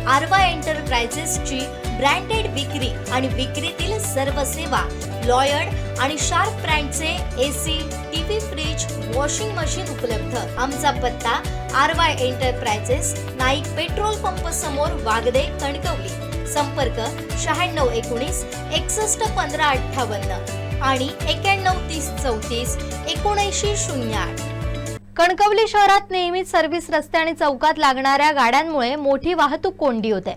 आरवा एंटरप्राइजेसची branded विक्री आणि विक्रीतील सर्व सेवा, लॉयड आणि शार्प ब्रँडचे AC, TV, fridge, washing machine उपलब्ध। आमचा पत्ता Aarva enterprises, Naik petrol pump समोर, वागदे, कणकवली। संपर्क 9619 61 15 58 आणि 91 30 34 79 08। कणकवली शहरात नेहमीच सर्व्हिस रस्ते आणि चौकात लागणाऱ्या गाड्यांमुळे मोठी वाहतूक कोंडी होते,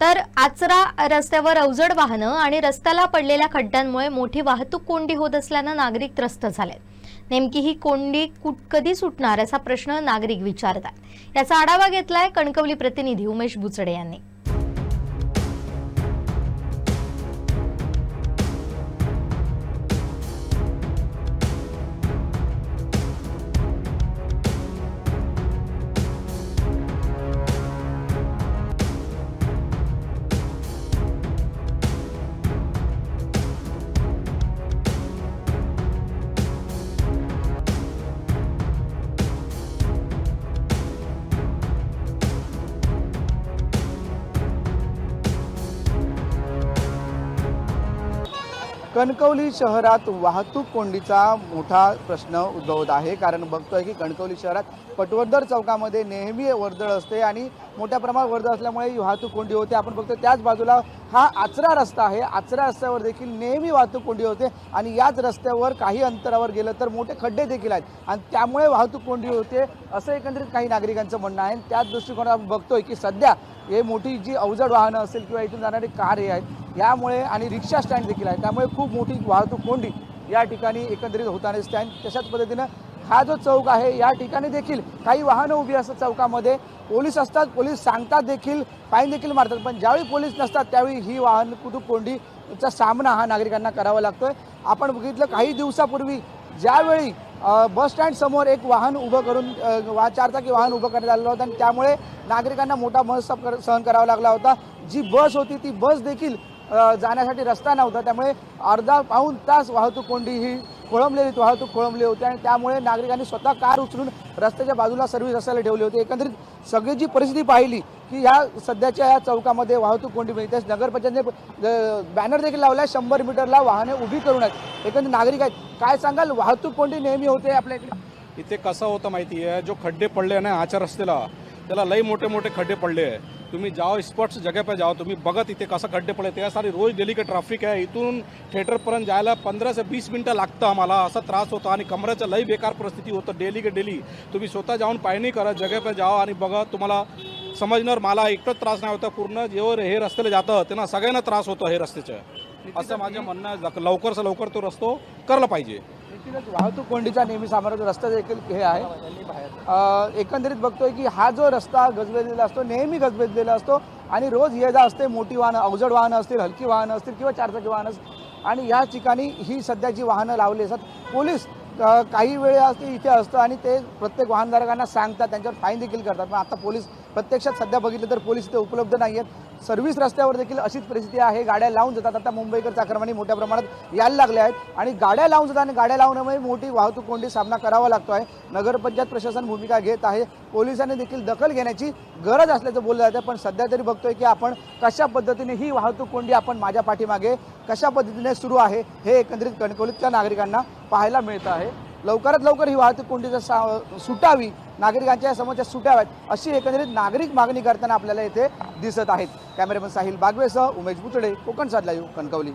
तर आचरा रस्त्यावर अवजड वाहनं आणि रस्त्याला पडलेल्या खड्ड्यांमुळे मोठी वाहतूक कोंडी होत असल्यानं नागरिक त्रस्त झाले। नेमकी ही कोंडी कधी सुटणार असा प्रश्न नागरिक विचारतात। याचा आढावा घेतलाय कणकवली प्रतिनिधी उमेश बुचडे यांनी। कणकवली शहरात वाहतूक कोंडीचा मोठा प्रश्न उद्भवत आहे। कारण बघतोय की कणकवली शहरात पटवर्धन चौकामध्ये नेहमी वर्दळ असते आणि मोठ्या प्रमाणात वर्दळ असल्यामुळे वाहतूक कोंडी होते। आपण बघतोय त्याच बाजूला हा आचरा रस्ता आहे, आचरा रस्त्यावर देखील नेहमी वाहतूक कोंडी होते आणि याच रस्त्यावर काही अंतरावर गेलं तर मोठे खड्डे देखील आहेत आणि त्यामुळे वाहतूक कोंडी होते असं एकंदरीत काही नागरिकांचं म्हणणं आहे। त्याच दृष्टिकोनात आपण बघतोय की सध्या हे मोठी जी अवजड वाहनं असेल किंवा इथून जाणारी कार हे आहेत यामुळे आणि रिक्षा स्टँड देखील आहे, त्यामुळे खूप मोठी वाहतूक कोंडी या ठिकाणी एकंदरीत होताना दिसते आहे। तशाच पद्धतीनं हा जो चौक आहे या ठिकाणी देखील काही वाहनं उभी असतात चौकामध्ये, पोलीस असतात, पोलीस सांगतात देखील, फाईन देखील मारतात, पण ज्यावेळी पोलीस नसतात त्यावेळी ही वाहतूक कोंडीचा सामना हा नागरिकांना करावा लागतोय। आपण बघितलं काही दिवसापूर्वी ज्यावेळी बस स्टँड समोर एक वाहन उभं करून चारचाकी वाहन उभं करण्यात आलेलं होतं आणि त्यामुळे नागरिकांना मोठा मनस्ताप सहन करावा लागला होता। जी बस होती ती बस देखील जाण्यासाठी रस्ता नव्हता, त्यामुळे अर्धा पाऊण तास वाहतूक कोंडी ही वाहतूक खोळंबली होती आणि त्यामुळे नागरिकांनी स्वतः कार उचलून रस्त्याच्या बाजूला सर्व्हिस रस्त्याला ठेवली होती। एकंदरीत सगळी जी परिस्थिती पाहिली की ह्या सध्याच्या या चौकामध्ये वाहतूक कोंडी मिळते। नगरपंचायतने बॅनर देखील लावलाय 100 मीटरला वाहने उभी करून आहेत। एकंदरीत नागरिक आहेत, काय सांगाल, वाहतूक कोंडी नेहमी होते आपल्या इथे कसं होतं माहिती आहे, जो खड्डे पडले ना आच्या रस्त्याला त्याला लई मोठे मोठे खड्डे पडले आहे। तुम्ही जाओ स्पॉट्स जगह पे जाओ, तुम्ही बघत इथे कसं खड्डे पडले, त्यासाठी रोज डेली का ट्रॅफिक आहे। इथून थिएटरपर्यंत जायला 15 से 20 मिनटं लागतं आम्हाला, असा त्रास होतो आणि कमरेचं लई बेकार परिस्थिती होतं डेली के डेली। तुम्ही स्वतः जाऊन पाहणी करा, जगह पे जाओ आणि बघा, तुम्हाला समजणार। मला एकटाच त्रास नाही होता, पूर्ण जेव्हा हे रस्त्याला जातं त्यांना सगळ्यांना त्रास होतो हे रस्त्याचं, असं माझं म्हणणं आहे। लवकर से लवकर तो रस्तो करला पाहिजे। वाहतूक कोंडीचा नेहमी सामोरा जो रस्ता देखील हे आहे। एकंदरीत बघतोय की हा जो रस्ता गजबजलेला असतो, नेहमी गजबजलेला असतो आणि रोज ये जा असते। मोठी वाहनं, अवजड वाहनं असतील, हलकी वाहनं असतील किंवा चारचाकी वाहनं असतील आणि या ठिकाणी ही सध्या जी वाहनं लावली असतात, पोलीस काही वेळा इथे असतं आणि ते प्रत्येक वाहनधारकांना सांगतात, त्यांच्यावर फाईन देखील करतात। पण आता पोलीस प्रत्यक्षात सध्या बघितलं तर पोलीस इथे उपलब्ध नाही आहेत। सर्व्हिस रस्त्यावर देखील अशीच परिस्थिती आहे, गाड्या लावून जातात। आता मुंबईकर चाकरमानी मोठ्या प्रमाणात यायला लागल्या आहेत आणि गाड्या लावून जातात आणि गाड्या लावण्यामुळे मोठी वाहतूक कोंडी सामना करावा लागतो आहे। नगरपंचायत प्रशासन भूमिका घेत आहे, पोलिसांनी देखील दखल घेण्याची गरज असल्याचं बोललं जातं। पण सध्या तरी बघतोय की आपण कशा पद्धतीने ही वाहतूक कोंडी आपण माझ्या पाठीमागे कशा पद्धतीने सुरू आहे हे एकंदरीत कणकवलीतल्या नागरिकांना पाहायला मिळतं आहे। लवकरात लवकर ही वाहतूक कोंडी सुटावी, नागरिकांच्या समस्या सुटाव्यात अशी एकंदरीत नागरिक मागणी करताना आपल्याला इथे दिसत आहेत। कॅमेरामन साहिल बागवेसह उमेश बुचडे, कोकण सात लाईव्ह, कणकवली।